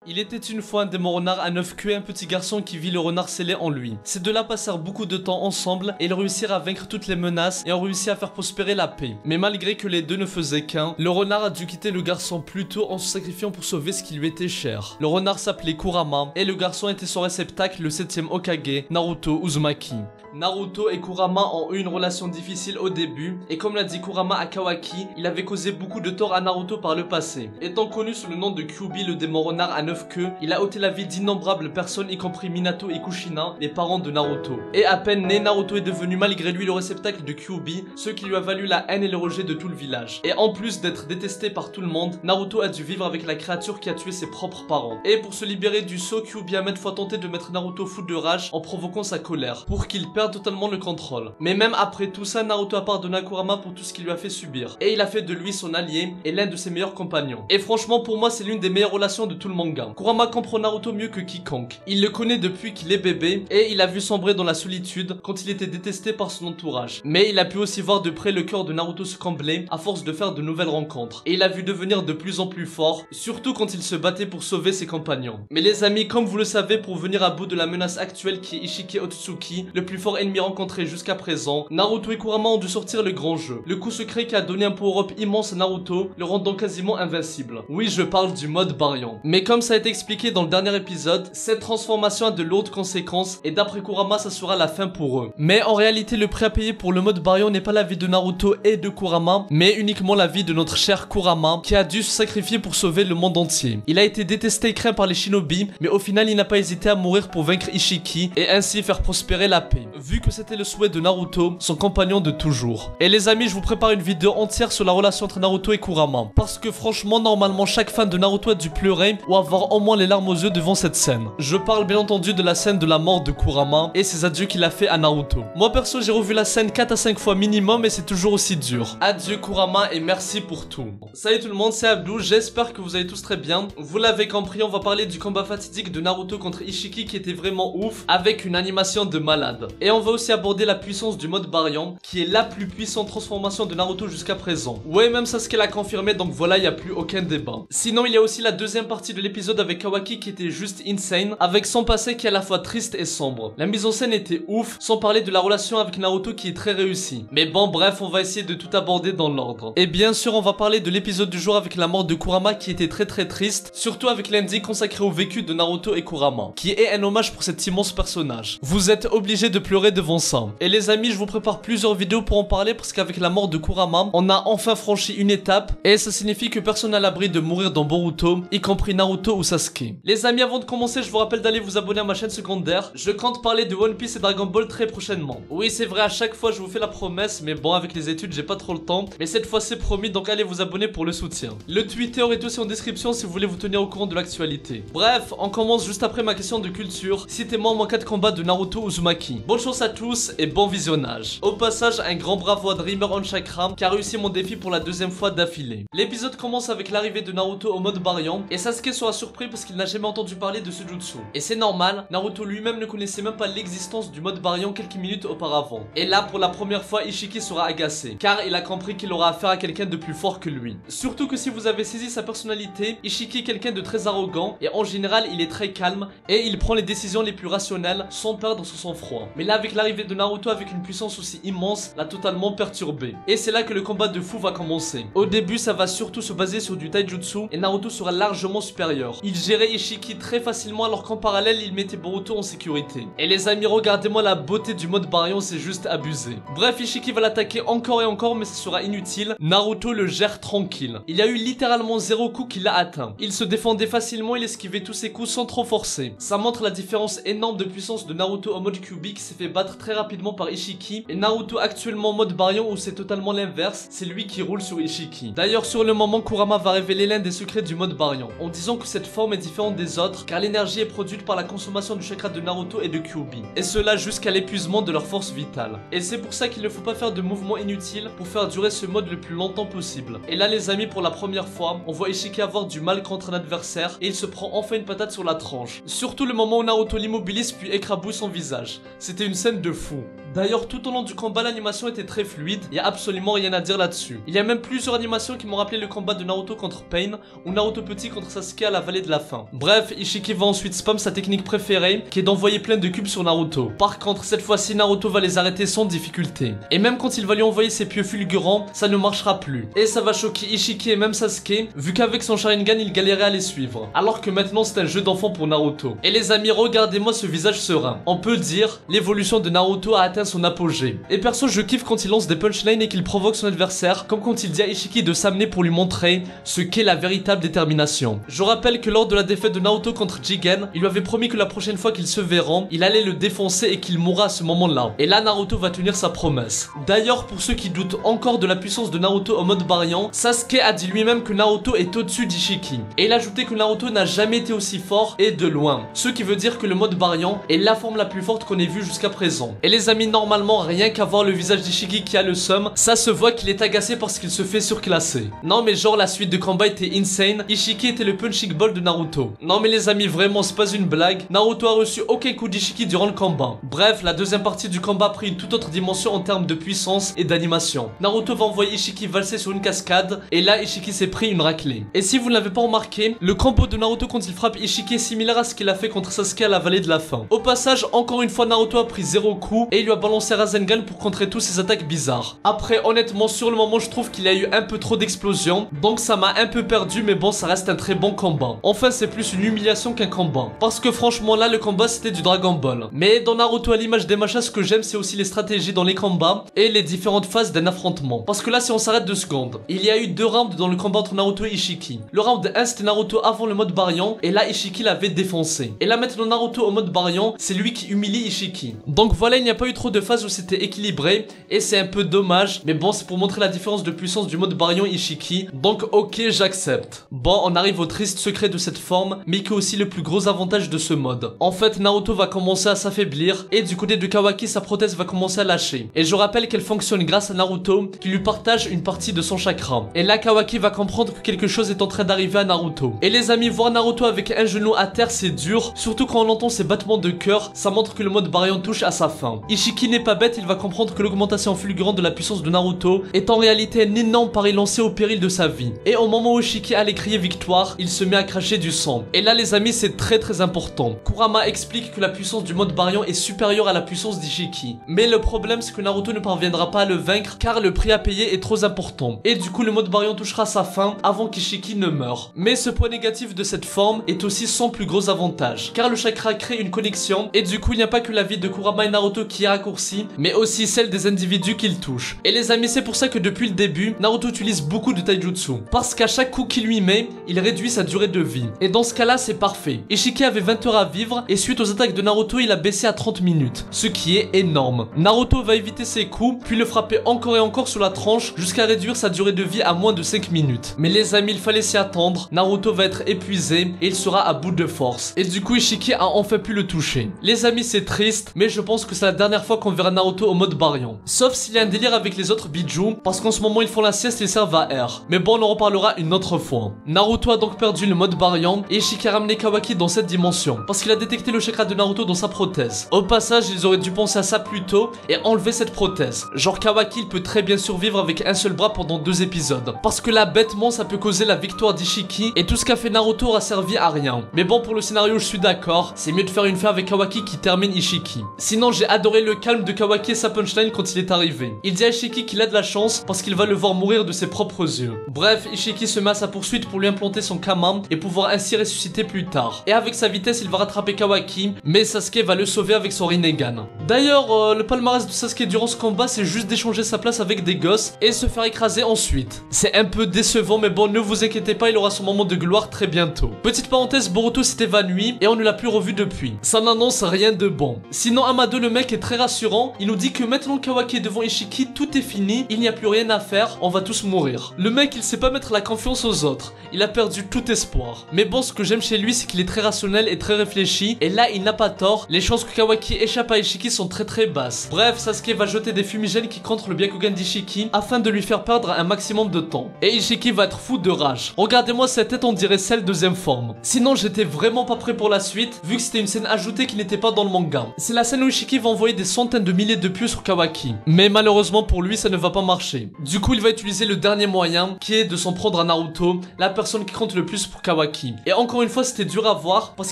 Il était une fois un démon renard à 9 queues et un petit garçon qui vit le renard scellé en lui. Ces deux-là passèrent beaucoup de temps ensemble et ils réussirent à vaincre toutes les menaces et ont réussi à faire prospérer la paix. Mais malgré que les deux ne faisaient qu'un, le renard a dû quitter le garçon plus tôt en se sacrifiant pour sauver ce qui lui était cher. Le renard s'appelait Kurama et le garçon était son réceptacle, le 7ème Hokage, Naruto Uzumaki. Naruto et Kurama ont eu une relation difficile au début et comme l'a dit Kurama à Kawaki, il avait causé beaucoup de tort à Naruto par le passé. Étant connu sous le nom de Kyuubi, le démon renard à 9 queues, il a ôté la vie d'innombrables personnes y compris Minato et Kushina, les parents de Naruto. Et à peine né, Naruto est devenu malgré lui le réceptacle de Kyuubi, ce qui lui a valu la haine et le rejet de tout le village. Et en plus d'être détesté par tout le monde, Naruto a dû vivre avec la créature qui a tué ses propres parents. Et pour se libérer du sceau, Kyuubi a maintes fois tenté de mettre Naruto fou de rage en provoquant sa colère, pour qu'il perde totalement le contrôle. Mais même après tout ça, Naruto a pardonné à Kurama pour tout ce qu'il lui a fait subir. Et il a fait de lui son allié et l'un de ses meilleurs compagnons. Et franchement pour moi c'est l'une des meilleures relations de tout le manga. Kurama comprend Naruto mieux que quiconque. Il le connaît depuis qu'il est bébé et il a vu sombrer dans la solitude quand il était détesté par son entourage. Mais il a pu aussi voir de près le cœur de Naruto se combler à force de faire de nouvelles rencontres. Et il a vu devenir de plus en plus fort, surtout quand il se battait pour sauver ses compagnons. Mais les amis, comme vous le savez, pour venir à bout de la menace actuelle qui est Ishiki Otsutsuki, le plus fort ennemi rencontré jusqu'à présent, Naruto et Kurama ont dû sortir le grand jeu. Le coup secret qui a donné un power-up immense à Naruto, le rendant quasiment invincible. Oui, je parle du mode Baryon. Mais comme ça a été expliqué dans le dernier épisode, cette transformation a de lourdes conséquences et d'après Kurama, ça sera la fin pour eux. Mais en réalité, le prix à payer pour le mode Baryon n'est pas la vie de Naruto et de Kurama, mais uniquement la vie de notre cher Kurama qui a dû se sacrifier pour sauver le monde entier. Il a été détesté et craint par les shinobi, mais au final, il n'a pas hésité à mourir pour vaincre Ishiki et ainsi faire prospérer la paix. Vu que c'était le souhait de Naruto, son compagnon de toujours. Et les amis, je vous prépare une vidéo entière sur la relation entre Naruto et Kurama. Parce que franchement, normalement, chaque fan de Naruto a dû pleurer ou avoir au moins les larmes aux yeux devant cette scène. Je parle bien entendu de la scène de la mort de Kurama et ses adieux qu'il a fait à Naruto. Moi perso, j'ai revu la scène 4 à 5 fois minimum et c'est toujours aussi dur. Adieu Kurama et merci pour tout. Salut tout le monde, c'est Abdou, j'espère que vous allez tous très bien. Vous l'avez compris, on va parler du combat fatidique de Naruto contre Ishiki qui était vraiment ouf, avec une animation de malade. Et on va aussi aborder la puissance du mode Baryon, qui est la plus puissante transformation de Naruto jusqu'à présent. Ouais, même Sasuke l'a confirmé, donc voilà, il n'y a plus aucun débat. Sinon, il y a aussi la deuxième partie de l'épisode avec Kawaki qui était juste insane, avec son passé qui est à la fois triste et sombre. La mise en scène était ouf, sans parler de la relation avec Naruto qui est très réussie. Mais bon, bref, on va essayer de tout aborder dans l'ordre. Et bien sûr, on va parler de l'épisode du jour avec la mort de Kurama qui était très triste, surtout avec l'ending consacré au vécu de Naruto et Kurama, qui est un hommage pour cet immense personnage. Vous êtes obligés de pleurer devant ça. Et les amis, je vous prépare plusieurs vidéos pour en parler parce qu'avec la mort de Kurama, on a enfin franchi une étape et ça signifie que personne n'a l'abri de mourir dans Boruto, y compris Naruto ou Sasuke. Les amis, avant de commencer, je vous rappelle d'aller vous abonner à ma chaîne secondaire. Je compte parler de One Piece et Dragon Ball très prochainement. Oui, c'est vrai, à chaque fois je vous fais la promesse, mais bon, avec les études, j'ai pas trop le temps. Mais cette fois, c'est promis, donc allez vous abonner pour le soutien. Le Twitter est aussi en description si vous voulez vous tenir au courant de l'actualité. Bref, on commence juste après ma question de culture. Citez-moi en cas de combat de Naruto Uzumaki. Bonne chance à tous et bon visionnage. Au passage, un grand bravo à Dreamer on Chakra qui a réussi mon défi pour la deuxième fois d'affilée. L'épisode commence avec l'arrivée de Naruto au mode Baryon et Sasuke sera surpris parce qu'il n'a jamais entendu parler de ce jutsu. Et c'est normal, Naruto lui-même ne connaissait même pas l'existence du mode Baryon quelques minutes auparavant. Et là, pour la première fois, Ishiki sera agacé car il a compris qu'il aura affaire à quelqu'un de plus fort que lui. Surtout que si vous avez saisi sa personnalité, Ishiki est quelqu'un de très arrogant et en général il est très calme et il prend les décisions les plus rationnelles sans perdre son sang-froid. Mais là, avec l'arrivée de Naruto avec une puissance aussi immense, l'a totalement perturbé. Et c'est là que le combat de fou va commencer. Au début, ça va surtout se baser sur du taijutsu et Naruto sera largement supérieur. Il gérait Ishiki très facilement alors qu'en parallèle, il mettait Boruto en sécurité. Et les amis, regardez-moi la beauté du mode Baryon, c'est juste abusé. Bref, Ishiki va l'attaquer encore et encore, mais ça sera inutile. Naruto le gère tranquille. Il y a eu littéralement 0 coup qui l'a atteint. Il se défendait facilement, il esquivait tous ses coups sans trop forcer. Ça montre la différence énorme de puissance de Naruto en mode Kyuubi qui s'est fait battre très rapidement par Ishiki, et Naruto actuellement en mode Baryon où c'est totalement l'inverse, c'est lui qui roule sur Ishiki. D'ailleurs, sur le moment, Kurama va révéler l'un des secrets du mode Baryon, en disant que cette forme est différente des autres car l'énergie est produite par la consommation du chakra de Naruto et de Kyuubi, et cela jusqu'à l'épuisement de leur force vitale. Et c'est pour ça qu'il ne faut pas faire de mouvements inutiles pour faire durer ce mode le plus longtemps possible. Et là les amis, pour la première fois, on voit Ishiki avoir du mal contre un adversaire et il se prend enfin une patate sur la tranche. Surtout le moment où Naruto l'immobilise puis écrabouille son visage. C'était une scène de fou. D'ailleurs tout au long du combat l'animation était très fluide, il y a absolument rien à dire là-dessus. Il y a même plusieurs animations qui m'ont rappelé le combat de Naruto contre Pain ou Naruto petit contre Sasuke à la vallée de la faim. Bref, Ishiki va ensuite spam sa technique préférée qui est d'envoyer plein de cubes sur Naruto. Par contre cette fois-ci Naruto va les arrêter sans difficulté. Et même quand il va lui envoyer ses pieux fulgurants, ça ne marchera plus. Et ça va choquer Ishiki et même Sasuke vu qu'avec son Sharingan il galérait à les suivre. Alors que maintenant c'est un jeu d'enfant pour Naruto. Et les amis, regardez-moi ce visage serein. On peut dire l'évolution de Naruto a atteint son apogée. Et perso je kiffe quand il lance des punchlines et qu'il provoque son adversaire, comme quand il dit à Ishiki de s'amener pour lui montrer ce qu'est la véritable détermination. Je rappelle que lors de la défaite de Naruto contre Jigen, il lui avait promis que la prochaine fois qu'ils se verront, il allait le défoncer et qu'il mourra à ce moment-là. Et là Naruto va tenir sa promesse. D'ailleurs pour ceux qui doutent encore de la puissance de Naruto en mode variant, Sasuke a dit lui-même que Naruto est au-dessus d'Ishiki. Et il a ajouté que Naruto n'a jamais été aussi fort et de loin. Ce qui veut dire que le mode variant est la forme la plus forte qu'on ait vue jusqu'à présent. Et les amis, normalement rien qu'à voir le visage d'Ishiki qui a le seum, ça se voit qu'il est agacé parce qu'il se fait surclasser. Non mais genre la suite de combat était insane, Ishiki était le punching ball de Naruto. Non mais les amis, vraiment c'est pas une blague, Naruto a reçu aucun coup d'Ishiki durant le combat. Bref, la deuxième partie du combat a pris une toute autre dimension en termes de puissance et d'animation. Naruto va envoyer Ishiki valser sur une cascade et là Ishiki s'est pris une raclée. Et si vous ne l'avez pas remarqué, le combo de Naruto quand il frappe Ishiki est similaire à ce qu'il a fait contre Sasuke à la vallée de la faim. Au passage, encore une fois Naruto a pris 0 coup et il lui a balancé Rasengan pour contrer tous ses attaques bizarres. Après honnêtement sur le moment je trouve qu'il y a eu un peu trop d'explosions, donc ça m'a un peu perdu, mais bon ça reste un très bon combat. Enfin c'est plus une humiliation qu'un combat, parce que franchement là le combat c'était du Dragon Ball. Mais dans Naruto à l'image des machas, ce que j'aime c'est aussi les stratégies dans les combats et les différentes phases d'un affrontement. Parce que là si on s'arrête 2 secondes, il y a eu 2 rounds dans le combat entre Naruto et Ishiki. Le round 1 c'était Naruto avant le mode variant et là Ishiki l'avait défoncé. Et là maintenant Naruto au mode variant, c'est lui qui humilie Ishiki. Donc voilà, il n'y a pas eu trop de phases où c'était équilibré et c'est un peu dommage, mais bon c'est pour montrer la différence de puissance du mode variant Ishiki, donc ok j'accepte. Bon on arrive au triste secret de cette forme, mais qui est aussi le plus gros avantage de ce mode. En fait Naruto va commencer à s'affaiblir et du côté de Kawaki sa prothèse va commencer à lâcher. Et je rappelle qu'elle fonctionne grâce à Naruto qui lui partage une partie de son chakra. Et là Kawaki va comprendre que quelque chose est en train d'arriver à Naruto. Et les amis, voir Naruto avec un genou à terre c'est dur, surtout quand on entend ses battements de cœur, ça montre que le mode variant touche à sa fin. Ishiki n'est pas bête, il va comprendre que l'augmentation fulgurante de la puissance de Naruto est en réalité un énorme pari lancé au péril de sa vie. Et au moment où Ishiki allait crier victoire, il se met à cracher du sang. Et là les amis c'est très important. Kurama explique que la puissance du mode variant est supérieure à la puissance d'Ishiki. Mais le problème c'est que Naruto ne parviendra pas à le vaincre car le prix à payer est trop important. Et du coup le mode variant touchera sa fin avant qu'Ishiki ne meure. Mais ce point négatif de cette forme est aussi son plus gros avantage, car le chakra crée une connexion et du coup il n'y a pas que la vie de Kurama et Naruto qui est raccourcie, mais aussi celle des individus qu'il touche. Et les amis, c'est pour ça que depuis le début, Naruto utilise beaucoup de taijutsu, parce qu'à chaque coup qu'il lui met, il réduit sa durée de vie. Et dans ce cas là c'est parfait. Ishiki avait 20 heures à vivre et suite aux attaques de Naruto il a baissé à 30 minutes, ce qui est énorme. Naruto va éviter ses coups, puis le frapper encore et encore sur la tranche jusqu'à réduire sa durée de vie à moins de 5 minutes. Mais les amis, il fallait s'y attendre, Naruto va être épuisé et il sera à bout de force. Et du coup Ishiki a enfin pu le toucher. Les amis, c'est triste, mais je pense que c'est la dernière fois qu'on verra Naruto au mode variant. Sauf s'il y a un délire avec les autres bijou, parce qu'en ce moment ils font la sieste et ils servent à R. Mais bon, on en reparlera une autre fois. Naruto a donc perdu le mode variant et Ishiki a ramené Kawaki dans cette dimension, parce qu'il a détecté le chakra de Naruto dans sa prothèse. Au passage, ils auraient dû penser à ça plus tôt et enlever cette prothèse. Genre Kawaki il peut très bien survivre avec un seul bras pendant 2 épisodes. Parce que là bêtement ça peut causer la victoire d'Ishiki et tout ce qu'a fait Naruto aura servi à rien. Mais bon, pour le scénario je suis d'accord, c'est mieux de faire une fin avec Kawaki qui termine Ishiki. Sinon j'ai adoré le calme de Kawaki et sa punchline quand il est arrivé. Il dit à Ishiki qu'il a de la chance parce qu'il va le voir mourir de ses propres yeux. Bref, Ishiki se met à sa poursuite pour lui implanter son Kama et pouvoir ainsi ressusciter plus tard. Et avec sa vitesse il va rattraper Kawaki, mais Sasuke va le sauver avec son Rinnegan. D'ailleurs le palmarès de Sasuke durant ce combat c'est juste d'échanger sa place avec des gosses et se faire écraser ensuite. C'est un peu décevant, mais bon, ne vous inquiétez pas, il aura son moment de gloire très bientôt. Petite parenthèse, Boruto s'est évanoui et on ne l'a plus revu depuis. Ça n'annonce rien de bon. Sinon Amado le mec est très rassurant, il nous dit que maintenant Kawaki est devant Ishiki, tout est fini, il n'y a plus rien à faire, on va tous mourir. Le mec il sait pas mettre la confiance aux autres, il a perdu tout espoir. Mais bon, ce que j'aime chez lui c'est qu'il est très rationnel et très réfléchi, et là il n'a pas tort, les chances que Kawaki échappe à Ishiki sont très basses. Bref, Sasuke va jeter des fumigènes qui contrent le Byakugan d'Ishiki afin de lui faire perdre un maximum de temps. Et Ishiki va être fou de rage. Regardez-moi cette tête, on dirait celle deuxième forme. Sinon j'étais vraiment pas prêt pour la suite, vu que c'était une scène ajoutée qui n'était pas dans le manga. C'est la scène où Ishiki va envoyer des sons centaines de milliers de pieux sur Kawaki. Mais malheureusement pour lui, ça ne va pas marcher. Du coup, il va utiliser le dernier moyen, qui est de s'en prendre à Naruto, la personne qui compte le plus pour Kawaki. Et encore une fois, c'était dur à voir, parce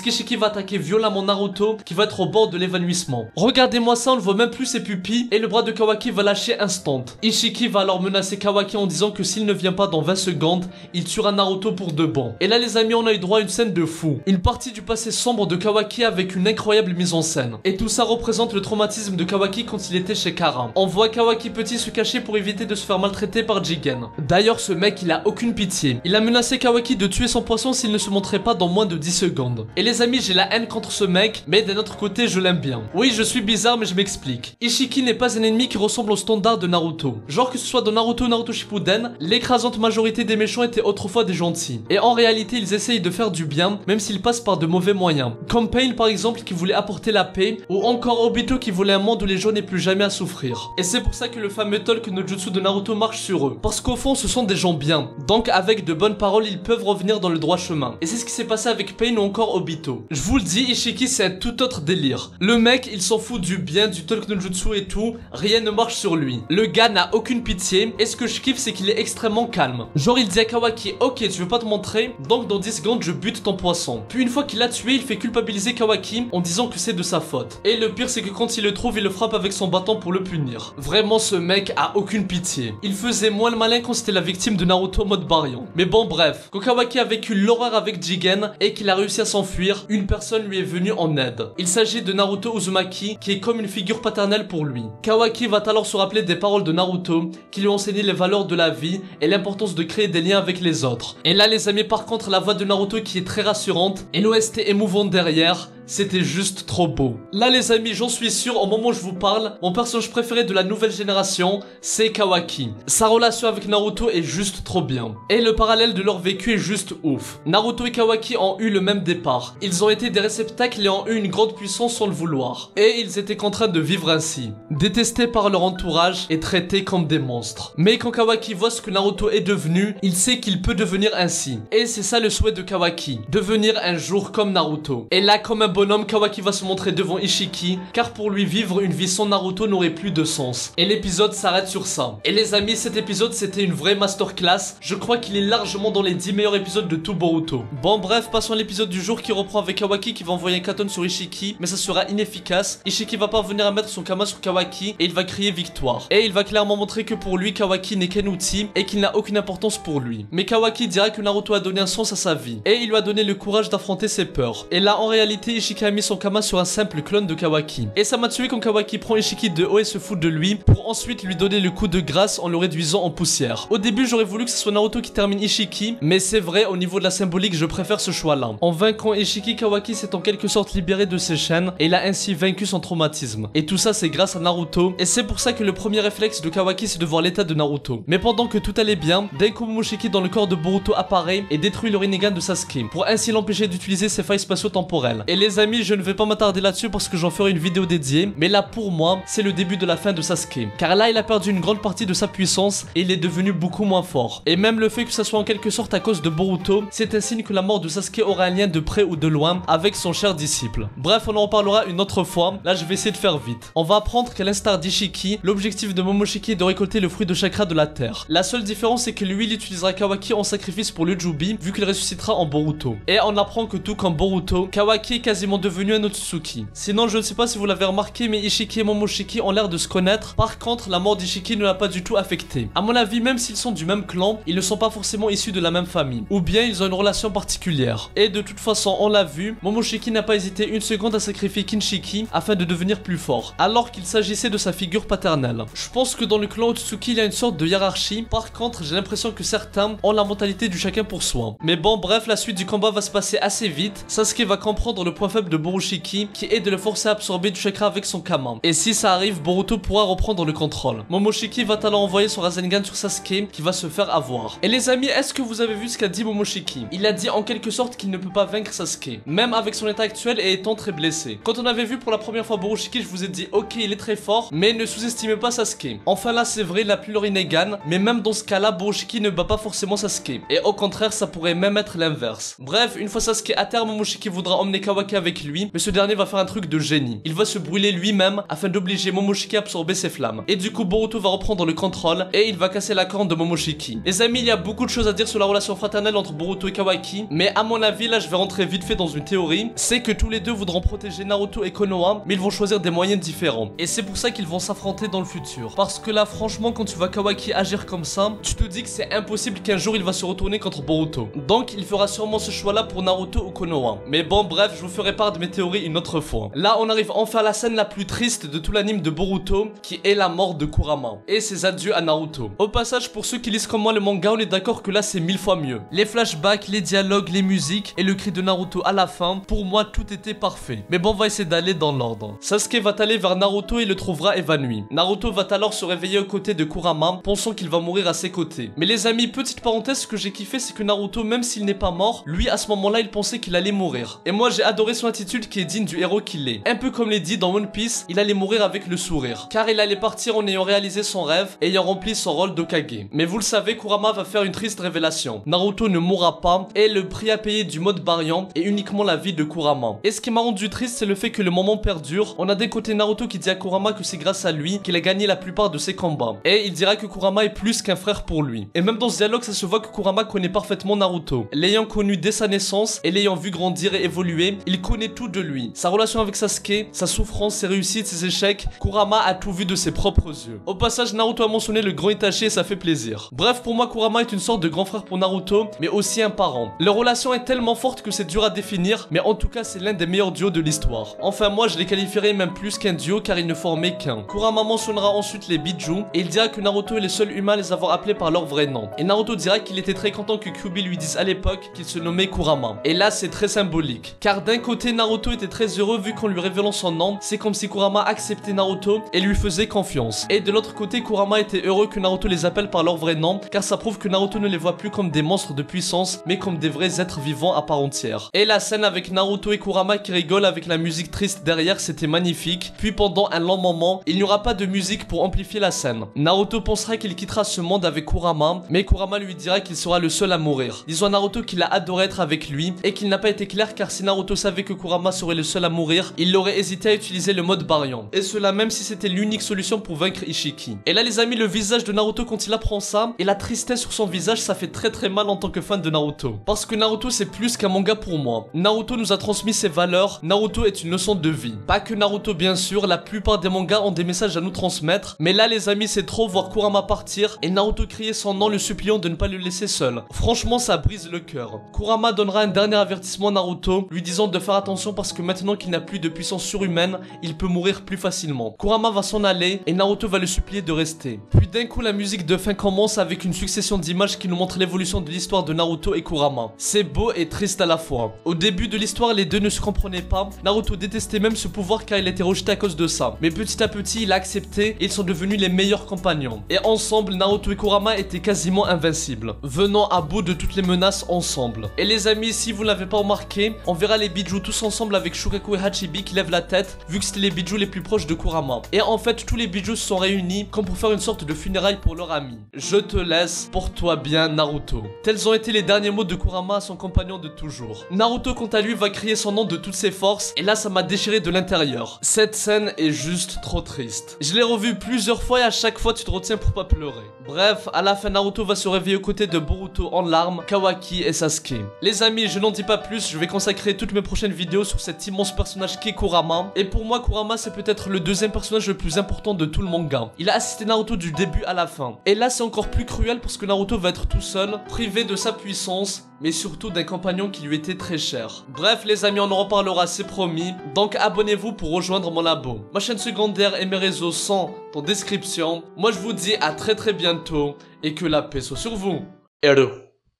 qu'Ishiki va attaquer violemment Naruto, qui va être au bord de l'évanouissement. Regardez-moi ça, on ne voit même plus ses pupilles, et le bras de Kawaki va lâcher instant. Ishiki va alors menacer Kawaki en disant que s'il ne vient pas dans 20 secondes, il tuera Naruto pour de bon. Et là les amis, on a eu droit à une scène de fou. Une partie du passé sombre de Kawaki avec une incroyable mise en scène. Et tout ça représente le traumatisme de Kawaki quand il était chez Kara. On voit Kawaki petit se cacher pour éviter de se faire maltraiter par Jigen. D'ailleurs ce mec il a aucune pitié. Il a menacé Kawaki de tuer son poisson s'il ne se montrait pas dans moins de 10 secondes. Et les amis, j'ai la haine contre ce mec, mais d'un autre côté je l'aime bien. Oui, je suis bizarre mais je m'explique. Ishiki n'est pas un ennemi qui ressemble au standard de Naruto. Genre que ce soit dans Naruto ou Naruto Shippuden, l'écrasante majorité des méchants étaient autrefois des gentils. Et en réalité ils essayent de faire du bien, même s'ils passent par de mauvais moyens. Comme Pain par exemple qui voulait apporter la paix, ou encore Obito qui voulait un monde où les gens n'aient plus jamais à souffrir. Et c'est pour ça que le fameux Talk no Jutsu de Naruto marche sur eux. Parce qu'au fond ce sont des gens bien. Donc avec de bonnes paroles ils peuvent revenir dans le droit chemin. Et c'est ce qui s'est passé avec Pain ou encore Obito. Je vous le dis, Ishiki c'est un tout autre délire. Le mec il s'en fout du bien, du Talk no Jutsu et tout, rien ne marche sur lui. Le gars n'a aucune pitié, et ce que je kiffe c'est qu'il est extrêmement calme. Genre il dit à Kawaki, ok tu veux pas te montrer, donc dans 10 secondes je bute ton poisson. Puis une fois qu'il l'a tué, il fait culpabiliser Kawaki en disant que c'est de sa faute. Et le pire c'est que quand il le trouve, il le frappe avec son bâton pour le punir. Vraiment ce mec a aucune pitié. Il faisait moins le malin quand c'était la victime de Naruto en mode Baryon. Mais bon bref, quand Kawaki a vécu l'horreur avec Jigen et qu'il a réussi à s'enfuir, une personne lui est venue en aide. Il s'agit de Naruto Uzumaki qui est comme une figure paternelle pour lui. Kawaki va alors se rappeler des paroles de Naruto qui lui ont enseigné les valeurs de la vie et l'importance de créer des liens avec les autres. Et là les amis, par contre la voix de Naruto qui est très rassurante et l'OST émouvante derrière, c'était juste trop beau. Là les amis, j'en suis sûr, au moment où je vous parle, mon personnage préféré de la nouvelle génération, c'est Kawaki. Sa relation avec Naruto est juste trop bien. Et le parallèle de leur vécu est juste ouf. Naruto et Kawaki ont eu le même départ. Ils ont été des réceptacles et ont eu une grande puissance sans le vouloir. Et ils étaient contraints de vivre ainsi. Détestés par leur entourage et traités comme des monstres. Mais quand Kawaki voit ce que Naruto est devenu, il sait qu'il peut devenir ainsi. Et c'est ça le souhait de Kawaki. Devenir un jour comme Naruto. Et là, comme un bonhomme, Kawaki va se montrer devant Ishiki, car pour lui vivre une vie sans Naruto n'aurait plus de sens. Et l'épisode s'arrête sur ça. Et les amis, cet épisode c'était une vraie masterclass. Je crois qu'il est largement dans les 10 meilleurs épisodes de tout Boruto. Bon bref, passons à l'épisode du jour qui reprend avec Kawaki qui va envoyer un katon sur Ishiki, mais ça sera inefficace. Ishiki va parvenir à mettre son kama sur Kawaki et il va crier victoire. Et il va clairement montrer que pour lui, Kawaki n'est qu'un outil et qu'il n'a aucune importance pour lui. Mais Kawaki dira que Naruto a donné un sens à sa vie et il lui a donné le courage d'affronter ses peurs. Et là en réalité, Ishiki a mis son kama sur un simple clone de Kawaki. Et ça m'a tué quand Kawaki prend Ishiki de haut et se fout de lui pour ensuite lui donner le coup de grâce en le réduisant en poussière. Au début j'aurais voulu que ce soit Naruto qui termine Ishiki, mais c'est vrai, au niveau de la symbolique je préfère ce choix là. En vainquant Ishiki, Kawaki s'est en quelque sorte libéré de ses chaînes et il a ainsi vaincu son traumatisme. Et tout ça c'est grâce à Naruto, et c'est pour ça que le premier réflexe de Kawaki c'est de voir l'état de Naruto. Mais pendant que tout allait bien, d'un coup Momoshiki dans le corps de Boruto apparaît et détruit le Rinnegan de Sasuke pour ainsi l'empêcher d'utiliser ses failles spatio-temporelles. Et les amis, je ne vais pas m'attarder là-dessus parce que j'en ferai une vidéo dédiée, mais là pour moi c'est le début de la fin de Sasuke, car là il a perdu une grande partie de sa puissance et il est devenu beaucoup moins fort. Et même le fait que ça soit en quelque sorte à cause de Boruto, c'est un signe que la mort de Sasuke aura un lien de près ou de loin avec son cher disciple. Bref, on en reparlera une autre fois, là je vais essayer de faire vite. On va apprendre qu'à l'instar d'Ishiki, l'objectif de Momoshiki est de récolter le fruit de chakra de la terre. La seule différence c'est que lui il utilisera Kawaki en sacrifice pour le Jubi, vu qu'il ressuscitera en Boruto. Et on apprend que tout comme Boruto, Kawaki est quasiment devenu un Otsutsuki. Sinon je ne sais pas si vous l'avez remarqué, mais Ishiki et Momoshiki ont l'air de se connaître. Par contre la mort d'Ishiki ne l'a pas du tout affecté. À mon avis, même s'ils sont du même clan, ils ne sont pas forcément issus de la même famille, ou bien ils ont une relation particulière. Et de toute façon on l'a vu, Momoshiki n'a pas hésité une seconde à sacrifier Kinshiki afin de devenir plus fort, alors qu'il s'agissait de sa figure paternelle. Je pense que dans le clan Otsutsuki il y a une sorte de hiérarchie. Par contre j'ai l'impression que certains ont la mentalité du chacun pour soi. Mais bon bref, la suite du combat va se passer assez vite. Sasuke va comprendre le point faible de Borushiki, qui est de le forcer à absorber du chakra avec son kama. Et si ça arrive, Boruto pourra reprendre le contrôle. Momoshiki va alors envoyer son Rasengan sur Sasuke qui va se faire avoir. Et les amis, est-ce que vous avez vu ce qu'a dit Momoshiki? Il a dit en quelque sorte qu'il ne peut pas vaincre Sasuke, même avec son état actuel et étant très blessé. Quand on avait vu pour la première fois Borushiki, je vous ai dit ok il est très fort, mais ne sous-estimez pas Sasuke. Enfin là c'est vrai, il n'a plus le Rinnegan, mais même dans ce cas là Borushiki ne bat pas forcément Sasuke. Et au contraire ça pourrait même être l'inverse. Bref, une fois Sasuke à terre, Momoshiki voudra emmener Kawaki avec lui, mais ce dernier va faire un truc de génie. Il va se brûler lui-même afin d'obliger Momoshiki à absorber ses flammes. Et du coup Boruto va reprendre le contrôle et il va casser la corne de Momoshiki. Les amis, il y a beaucoup de choses à dire sur la relation fraternelle entre Boruto et Kawaki, mais à mon avis là je vais rentrer vite fait dans une théorie. C'est que tous les deux voudront protéger Naruto et Konoha, mais ils vont choisir des moyens différents. Et c'est pour ça qu'ils vont s'affronter dans le futur. Parce que là franchement quand tu vois Kawaki agir comme ça, tu te dis que c'est impossible qu'un jour il va se retourner contre Boruto. Donc il fera sûrement ce choix là pour Naruto ou Konoha. Mais bon bref, je vous ferai part de mes théories une autre fois. Là on arrive enfin à la scène la plus triste de tout l'anime de Boruto, qui est la mort de Kurama et ses adieux à Naruto. Au passage, pour ceux qui lisent comme moi le manga, on est d'accord que là c'est 1000 fois mieux. Les flashbacks, les dialogues, les musiques et le cri de Naruto à la fin, pour moi tout était parfait. Mais bon, on va essayer d'aller dans l'ordre. Sasuke va aller vers Naruto et le trouvera évanoui. Naruto va alors se réveiller aux côtés de Kurama, pensant qu'il va mourir à ses côtés. Mais les amis, petite parenthèse, ce que j'ai kiffé c'est que Naruto, même s'il n'est pas mort, lui à ce moment-là il pensait qu'il allait mourir. Et moi j'ai adoré son attitude qui est digne du héros qu'il est. Un peu comme les dit dans One Piece, il allait mourir avec le sourire, car il allait partir en ayant réalisé son rêve et ayant rempli son rôle d'Okage. Mais vous le savez, Kurama va faire une triste révélation. Naruto ne mourra pas et le prix à payer du mode Baryon est uniquement la vie de Kurama. Et ce qui m'a rendu triste, c'est le fait que le moment perdure. On a d'un côté Naruto qui dit à Kurama que c'est grâce à lui qu'il a gagné la plupart de ses combats. Et il dira que Kurama est plus qu'un frère pour lui. Et même dans ce dialogue, ça se voit que Kurama connaît parfaitement Naruto. L'ayant connu dès sa naissance et l'ayant vu grandir et évoluer, il connaît tout de lui. Sa relation avec Sasuke, sa souffrance, ses réussites, ses échecs, Kurama a tout vu de ses propres yeux. Au passage, Naruto a mentionné le grand Itachi et ça fait plaisir. Bref, pour moi, Kurama est une sorte de grand frère pour Naruto, mais aussi un parent. Leur relation est tellement forte que c'est dur à définir, mais en tout cas, c'est l'un des meilleurs duos de l'histoire. Enfin, moi, je les qualifierais même plus qu'un duo car ils ne formaient qu'un. Kurama mentionnera ensuite les Biju et il dira que Naruto est le seul humain à les avoir appelés par leur vrai nom. Et Naruto dira qu'il était très content que Kyuubi lui dise à l'époque qu'il se nommait Kurama. Et là, c'est très symbolique. Car d'un côté, Naruto était très heureux vu qu'en lui révélant son nom, c'est comme si Kurama acceptait Naruto et lui faisait confiance. Et de l'autre côté, Kurama était heureux que Naruto les appelle par leur vrai nom, car ça prouve que Naruto ne les voit plus comme des monstres de puissance, mais comme des vrais êtres vivants à part entière. Et la scène avec Naruto et Kurama qui rigolent avec la musique triste derrière, c'était magnifique. Puis pendant un long moment, il n'y aura pas de musique pour amplifier la scène. Naruto pensera qu'il quittera ce monde avec Kurama, mais Kurama lui dira qu'il sera le seul à mourir. Disons à Naruto qu'il a adoré être avec lui, et qu'il n'a pas été clair car si Naruto savait que Kurama serait le seul à mourir, il aurait hésité à utiliser le mode Baryon. Et cela même si c'était l'unique solution pour vaincre Ishiki. Et là les amis, le visage de Naruto quand il apprend ça, et la tristesse sur son visage, ça fait très mal en tant que fan de Naruto. Parce que Naruto c'est plus qu'un manga pour moi. Naruto nous a transmis ses valeurs, Naruto est une leçon de vie. Pas que Naruto bien sûr, la plupart des mangas ont des messages à nous transmettre, mais là les amis c'est trop voir Kurama partir et Naruto crier son nom le suppliant de ne pas le laisser seul. Franchement ça brise le cœur. Kurama donnera un dernier avertissement à Naruto, lui disant de faire attention parce que maintenant qu'il n'a plus de puissance surhumaine, il peut mourir plus facilement. Kurama va s'en aller et Naruto va le supplier de rester. Puis d'un coup la musique de fin commence avec une succession d'images qui nous montrent l'évolution de l'histoire de Naruto et Kurama. C'est beau et triste à la fois. Au début de l'histoire les deux ne se comprenaient pas, Naruto détestait même ce pouvoir car il était rejeté à cause de ça. Mais petit à petit il a accepté et ils sont devenus les meilleurs compagnons. Et ensemble Naruto et Kurama étaient quasiment invincibles, venant à bout de toutes les menaces ensemble. Et les amis, si vous l'avez pas remarqué, on verra les Biju tous ensemble avec Shukaku et Hachibi qui lèvent la tête vu que c'était les Biju les plus proches de Kurama. Et en fait tous les Biju se sont réunis comme pour faire une sorte de funérailles pour leur ami. Je te laisse, porte-toi bien Naruto. Tels ont été les derniers mots de Kurama à son compagnon de toujours. Naruto quant à lui va crier son nom de toutes ses forces et là ça m'a déchiré de l'intérieur. Cette scène est juste trop triste. Je l'ai revu plusieurs fois et à chaque fois tu te retiens pour pas pleurer. Bref, à la fin Naruto va se réveiller aux côtés de Boruto en larmes, Kawaki et Sasuke. Les amis, je n'en dis pas plus, je vais consacrer toutes mes prochaines vidéos sur cet immense personnage qu'est Kurama. Et pour moi, Kurama c'est peut-être le deuxième personnage le plus important de tout le manga. Il a assisté Naruto du début à la fin. Et là c'est encore plus cruel parce que Naruto va être tout seul, privé de sa puissance, mais surtout d'un compagnon qui lui était très cher. Bref les amis, on en reparlera, c'est promis. Donc abonnez-vous pour rejoindre mon labo. Ma chaîne secondaire et mes réseaux sont en description. Moi je vous dis à très bientôt et que la paix soit sur vous. Hello,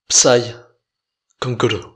Psy, Kankuro.